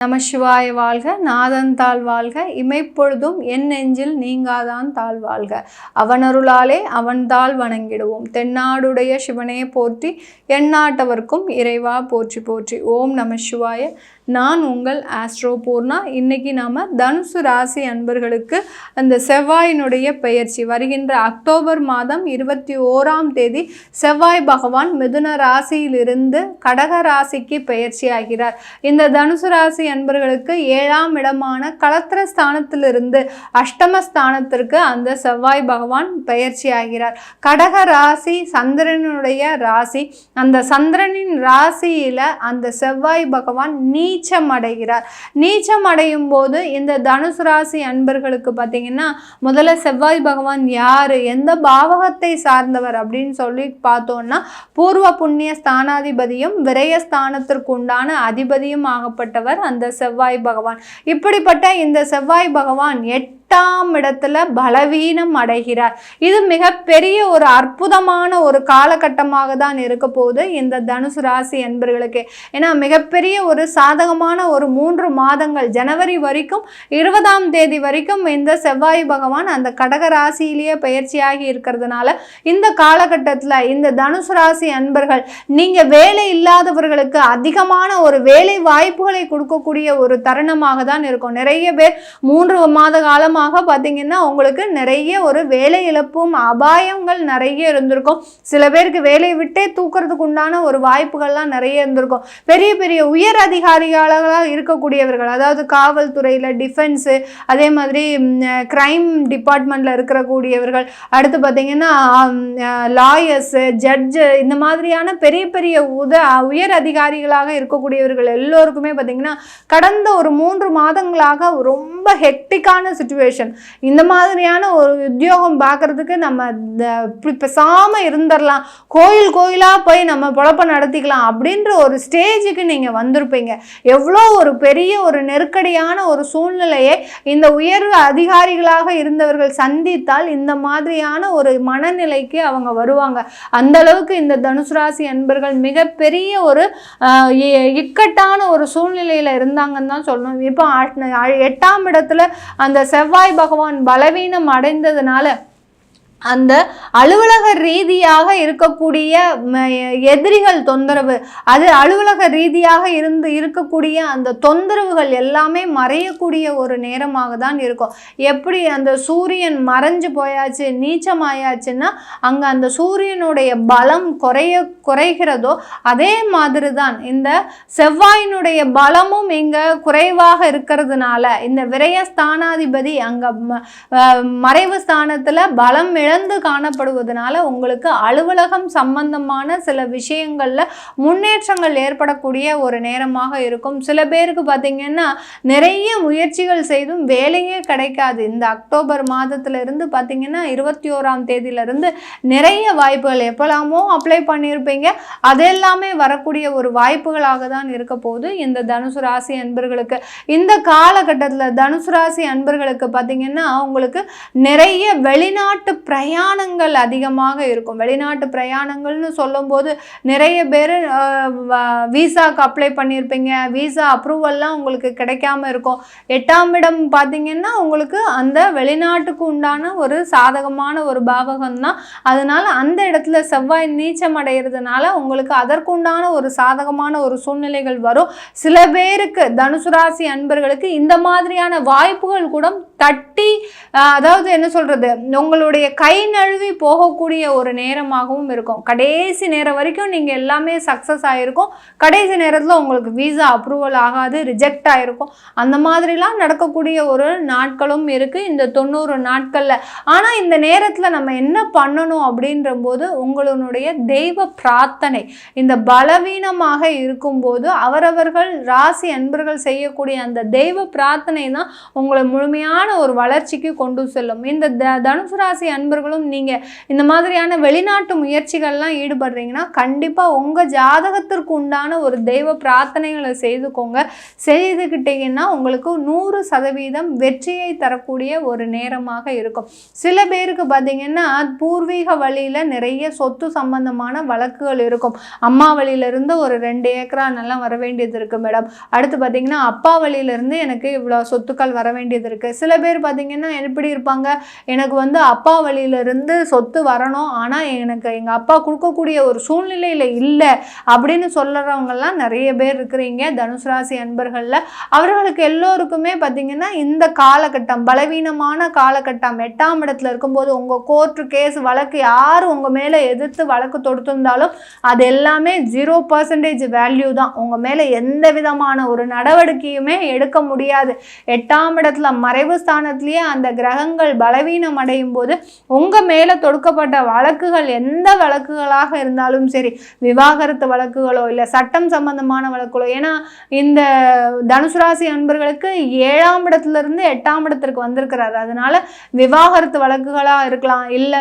நம சிவாய வாழ்க. நாதன் தாழ் வாழ்க. இமைப்பொழுதும் என் நெஞ்சில் நீங்காதான் தாழ் வாழ்க. அவனருளாலே அவன் தாழ் வணங்கிடுவோம். தென்னாடுடைய சிவனே போற்றி, எந்நாட்டவர்க்கும் இறைவா போற்றி போற்றி. ஓம் நம சிவாய. நான் உங்கள் ஆஸ்ட்ரோ பூர்ணா. இன்னைக்கு நாம் தனுசு ராசி அன்பர்களுக்கு அந்த செவ்வாயினுடைய பெயர்ச்சி வருகின்ற அக்டோபர் மாதம் 21ஆம் தேதி செவ்வாய் பகவான் மிதுன ராசியிலிருந்து கடக ராசிக்கு பெயர்ச்சி ஆகிறார். இந்த தனுசு ராசி அன்பர்களுக்கு 7ஆம் இடமான களத்திரஸ்தானத்திலிருந்து அஷ்டமஸ்தானத்திற்கு அந்த செவ்வாய் பகவான் பெயர்ச்சி ஆகிறார். கடக ராசி சந்திரனுடைய ராசி. அந்த சந்திரனின் ராசியில அந்த செவ்வாய் பகவான் நீச்சம் அடைகிறார். நீச்சம் அடையும் போது இந்த தனுசு ராசி அன்பர்களுக்கு பார்த்தீங்கன்னா முதல்ல செவ்வாய் பகவான் யாரு, எந்த பாவகத்தை சார்ந்தவர் அப்படின்னு சொல்லி பார்த்தோம்னா பூர்வ புண்ணிய ஸ்தானாதிபதியும் விரயஸ்தானத்திற்கு உண்டான அதிபதியும் ஆகப்பட்டவர் அந்த செவ்வாய் பகவான். இப்படிப்பட்ட இந்த செவ்வாய் பகவான் 8ஆம் இடத்துல பலவீனம் அடைகிறார். இது மிகப்பெரிய ஒரு அற்புதமான ஒரு காலகட்டமாக தான் இருக்க போகுது இந்த தனுசு ராசி என்பர்களுக்கு. ஏன்னா மிகப்பெரிய ஒரு சாதகமான ஒரு 3 மாதங்கள் ஜனவரி வரைக்கும் 20ஆம் தேதி வரைக்கும் இந்த செவ்வாய் பகவான் அந்த கடக ராசியிலேயே பயிற்சியாகி இருக்கிறதுனால இந்த காலகட்டத்தில் இந்த தனுசு ராசி அன்பர்கள் நீங்க வேலை இல்லாதவர்களுக்கு அதிகமான ஒரு வேலை வாய்ப்புகளை கொடுக்கக்கூடிய ஒரு தருணமாக தான் இருக்கும். நிறைய பேர் 3 மாத காலமாக பார்த்தீங்கன்னா உங்களுக்கு நிறைய ஒரு வேலை இழப்பும் அபாயங்கள் நிறைய இருந்திருக்கும். சில பேருக்கு வேலையை விட்டே தூக்குறதுக்கு உண்டான ஒரு வாய்ப்புகள்லாம் நிறைய இருந்திருக்கும். பெரிய பெரிய உயர் அதிகாரிகளாக இருக்கக்கூடியவர்கள், அதாவது காவல்துறையில், டிஃபென்ஸு, அதே மாதிரி கிரைம் டிபார்ட்மெண்ட்டில் இருக்கக்கூடியவர்கள், அடுத்து பார்த்தீங்கன்னா லாயர்ஸு, ஜட்ஜு, இந்த மாதிரியான பெரிய பெரிய உயர் அதிகாரிகளாக இருக்கக்கூடியவர்கள் எல்லோருக்குமே பார்த்தீங்கன்னா கடந்த ஒரு 3 மாதங்களாக ரொம்ப ஹெக்டிக்கான சிச்சுவேஷன். இந்த மாதிரியான ஒரு உத்தியோகம் பார்க்கறதுக்கு நம்ம பேசாம இருந்துடலாம், கோயில் கோயிலாக போய் நம்ம பொழப்ப நடத்திக்கலாம் அப்படின்ற ஒரு ஸ்டேஜுக்கு நீங்கள் வந்திருப்பீங்க. எவ்வளோ ஒரு பெரிய ஒரு நெருக்கடியான ஒரு சூழ்நிலையை இந்த உயர் அதிகாரிகளாக இருந்தவர்கள் சந்தித்தால் இந்த மாதிரியான ஒரு மனநிலைக்கு அவங்க வருவாங்க. அந்த அளவுக்கு இந்த தனுசு ராசி அன்பர்கள் மிகப்பெரிய ஒரு இக்கட்டான ஒரு சூழ்நிலையில் இருந்தாங்கன்னு தான் சொல்லணும். இப்போ 8ஆம் இடத்துல அந்த செவ்வாய் பகவான் பலவீனம் அடைந்ததுனால அந்த அலுவலக ரீதியாக இருக்கக்கூடிய எதிரிகள் தொந்தரவு, அது அலுவலக ரீதியாக இருக்கக்கூடிய அந்த தொந்தரவுகள் எல்லாமே மறையக்கூடிய ஒரு நேரமாக தான் இருக்கும். எப்படி அந்த சூரியன் மறைஞ்சு போயாச்சு, நீச்சமாயாச்சுன்னா அங்கே அந்த சூரியனுடைய பலம் குறைகிறதோ அதே மாதிரி தான் இந்த செவ்வாயினுடைய பலமும் இங்கே குறைவாக இருக்கிறதுனால இந்த விரயஸ்தானாதிபதி அங்கே மறைவு ஸ்தானத்தில் பலம் இழந்து காணப்படுவதனால உங்களுக்கு அலுவலகம் சம்பந்தமான சில விஷயங்கள்ல முன்னேற்றங்கள் ஏற்படக்கூடிய ஒரு நேரமாக இருக்கும். சில பேருக்கு பார்த்தீங்கன்னா நிறைய முயற்சிகள் செய்தும் வேலையே கிடைக்காது. இந்த அக்டோபர் மாதத்துல இருந்து பார்த்தீங்கன்னா 21ஆம் தேதியிலிருந்து நிறைய வாய்ப்புகள் எப்பலாமோ அப்ளை பண்ணியிருப்பீங்க, அதெல்லாமே வரக்கூடிய ஒரு வாய்ப்புகளாக தான் இருக்க போகுது இந்த தனுசு ராசி அன்பர்களுக்கு. இந்த காலகட்டத்தில் தனுசு ராசி அன்பர்களுக்கு பார்த்தீங்கன்னா உங்களுக்கு நிறைய வெளிநாட்டு பிரயாணங்கள் அதிகமாக இருக்கும். வெளிநாட்டு பிரயாணங்கள்னு சொல்லும்போது நிறைய பேர் வீசாக்கு அப்ளை பண்ணியிருப்பீங்க, வீசா அப்ரூவல்லாம் உங்களுக்கு கிடைக்காம இருக்கும். 8ஆம் இடம் பார்த்தீங்கன்னா உங்களுக்கு அந்த வெளிநாட்டுக்கு உண்டான ஒரு சாதகமான ஒரு பாவகம் தான். அதனால அந்த இடத்துல செவ்வாய் நீச்சம் அடைகிறதுனால உங்களுக்கு அதற்குண்டான ஒரு சாதகமான ஒரு சூழ்நிலைகள் வரும். சில பேருக்கு தனுசு ராசி அன்பர்களுக்கு இந்த மாதிரியான வாய்ப்புகள் கூட தட்டி, அதாவது என்ன சொல்றது, உங்களுடைய கை நழுவி போகக்கூடிய ஒரு நேரமாகவும் இருக்கும். கடைசி நேரம் வரைக்கும் நீங்கள் எல்லாமே சக்ஸஸ் ஆகிருக்கும், கடைசி நேரத்தில் உங்களுக்கு வீசா அப்ரூவல் ஆகாது, ரிஜெக்ட் ஆகிருக்கும். அந்த மாதிரிலாம் நடக்கக்கூடிய ஒரு நாட்களும் இருக்குது இந்த 90 நாட்களில். ஆனால் இந்த நேரத்தில் நம்ம என்ன பண்ணணும் அப்படின்ற போது உங்களுடைய தெய்வ பிரார்த்தனை. இந்த பலவீனமாக இருக்கும்போது அவரவர்கள் ராசி அன்பர்கள் செய்யக்கூடிய அந்த தெய்வ பிரார்த்தனை தான் உங்களை முழுமையான ஒரு வளர்ச்சிக்கு கொண்டு செல்லும். இந்த தனுசு ராசி அன்பர்களும் நீங்கள் இந்த மாதிரியான வெளிநாட்டு முயற்சிகள்லாம் ஈடுபடுறீங்கன்னா கண்டிப்பாக உங்கள் ஜாதகத்திற்கு உண்டான ஒரு தெய்வ பிரார்த்தனைகளை செய்துக்கோங்க. செய்துக்கிட்டீங்கன்னா உங்களுக்கு 100% வெற்றியை தரக்கூடிய ஒரு நேரமாக இருக்கும். சில பேருக்கு பார்த்தீங்கன்னா பூர்வீக வழியில் நிறைய சொத்து சம்பந்தமான வழக்குகள் இருக்கும். அம்மா வழியிலிருந்து ஒரு 2 ஏக்கரா நல்லா வர வேண்டியது இருக்குது மேடம். அடுத்து பார்த்தீங்கன்னா அப்பா வழியிலேருந்து எனக்கு இவ்வளோ சொத்துக்கள் வர வேண்டியது இருக்குது. சில பேர் பார்த்தீங்கன்னா எப்படி இருப்பாங்க, எனக்கு வந்து அப்பா வழியிலிருந்து சொத்து வரணும், ஆனால் எனக்கு எங்கள் அப்பா கொடுக்கக்கூடிய ஒரு சூழ்நிலையில் இல்லை அப்படின்னு சொல்கிறவங்கெல்லாம் நிறைய பேர் இருக்கிறீங்க தனுசு ராசி அன்பர்களில். அவர்களுக்கு எல்லோருக்குமே பார்த்தீங்கன்னா இந்த காலகட்டம் பலவீனமான காலகட்டம். 8ஆம் இடத்துல இருக்கும்போது உங்கள் கோர்ட்டு கேஸ் வழக்கு யார் உங்கள் மேலே எதிர்த்து வழக்கு தொடுத்திருந்தாலும் அது எல்லாமே 0% வேல்யூ தான். உங்கள் மேலே எந்த விதமான ஒரு நடவடிக்கையுமே எடுக்க முடியாது. 8ஆம் இடத்துல மறைவு ஸ்தானத்திலேயே அந்த கிரகங்கள் பலவீனம் அடையும் போது உங்கள் மேலே தொடுக்கப்பட்ட வழக்குகள் எந்த வழக்குகளாக இருந்தாலும் சரி, விவாகரத்து வழக்குகளோ இல்லை சட்டம் சம்பந்தமான வழக்குகளோ, ஏன்னா இந்த தனுசு ராசி அன்பர்களுக்கு 7ஆம் இடத்துலேருந்து 8ஆம் இடத்திற்கு வந்திருக்கிறார். அதனால விவாகரத்து வழக்குகளாக இருக்கலாம், இல்லை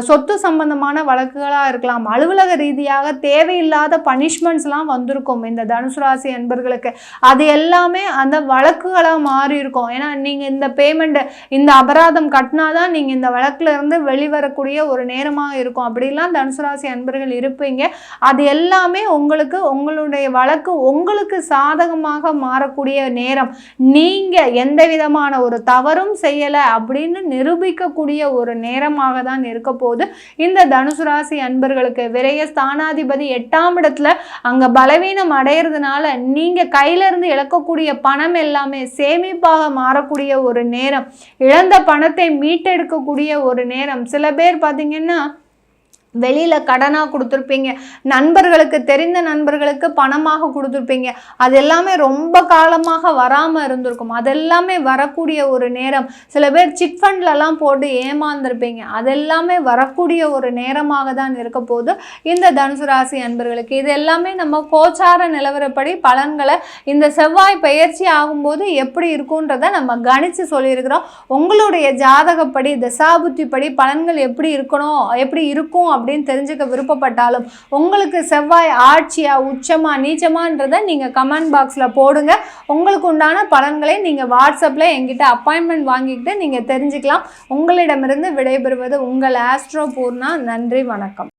சொத்து சம்பந்தமான வழக்குகளாக இருக்கலாம், அலுவலக ரீதியாக தேவையில்லாத பனிஷ்மெண்ட்ஸ்லாம் வந்திருக்கும் இந்த தனுசு ராசி அன்பர்களுக்கு. அது எல்லாமே அந்த வழக்குகளாக மாறி இருக்கும். ஏன்னா நீங்கள் இந்த பேமெண்ட் இந்த அபராதம் கட்டினாதான் நீங்கள் இந்த வழக்கில் இருந்து வெளிவரக்கூடிய ஒரு நேரமாக இருக்கும். அப்படிலாம் தனுசு ராசி அன்பர்கள் இருப்பீங்க. அது எல்லாமே உங்களுக்கு உங்களுடைய வழக்கு உங்களுக்கு சாதகமாக மாறக்கூடிய நேரம். நீங்கள் எந்த விதமான ஒரு தவறும் செய்யலை அப்படின்னு நிரூபிக்கக்கூடிய ஒரு நேரமாக தான் இருக்க போது இந்த தனுசு ராசி அன்பர்களுக்கு. விரைய ஸ்தானாதிபதி 8ஆம் இடத்துல அங்கே பலவீனம் அடைகிறதுனால நீங்கள் கையிலிருந்து இழக்கக்கூடிய பணம் எல்லாமே சேமிப்பாக மாறக்கூடிய ஒரு நேரம். இழந்த பணத்தை மீட்டெடுக்கக்கூடிய ஒரு நேரம். சில பேர் பார்த்தீங்கன்னா வெளியில் கடனாக கொடுத்துருப்பீங்க, நண்பர்களுக்கு தெரிந்த நண்பர்களுக்கு பணமாக கொடுத்துருப்பீங்க, அது எல்லாமே ரொம்ப காலமாக வராமல் இருந்திருக்கும். அதெல்லாமே வரக்கூடிய ஒரு நேரம். சில பேர் சிட் ஃபண்ட்லலாம் போட்டு ஏமாந்துருப்பீங்க, அதெல்லாமே வரக்கூடிய ஒரு நேரமாக தான் இருக்க போது இந்த தனுசு ராசி அன்பர்களுக்கு. இது எல்லாமே நம்ம கோச்சார நிலவரப்படி பலன்களை இந்த செவ்வாய் பயிற்சி ஆகும்போது எப்படி இருக்குன்றதை நம்ம கணித்து சொல்லியிருக்கிறோம். உங்களுடைய ஜாதகப்படி தசாபுத்திப்படி பலன்கள் எப்படி இருக்கணும், எப்படி இருக்கும் அப்படின்னு தெரிஞ்சுக்க விருப்பப்பட்டாலும் உங்களுக்கு செவ்வாய் ஆட்சியா உச்சமா நீச்சமான்றதை நீங்கள் கமெண்ட் பாக்ஸில் போடுங்க. உங்களுக்கு உண்டான பலன்களை நீங்கள் வாட்ஸ்அப்பில் எங்கிட்ட அப்பாயின்மெண்ட் வாங்கிக்கிட்டு நீங்கள் தெரிஞ்சுக்கலாம். உங்களிடமிருந்து விடைபெறுவது உங்கள் ஆஸ்ட்ரோ பூர்ணா. நன்றி, வணக்கம்.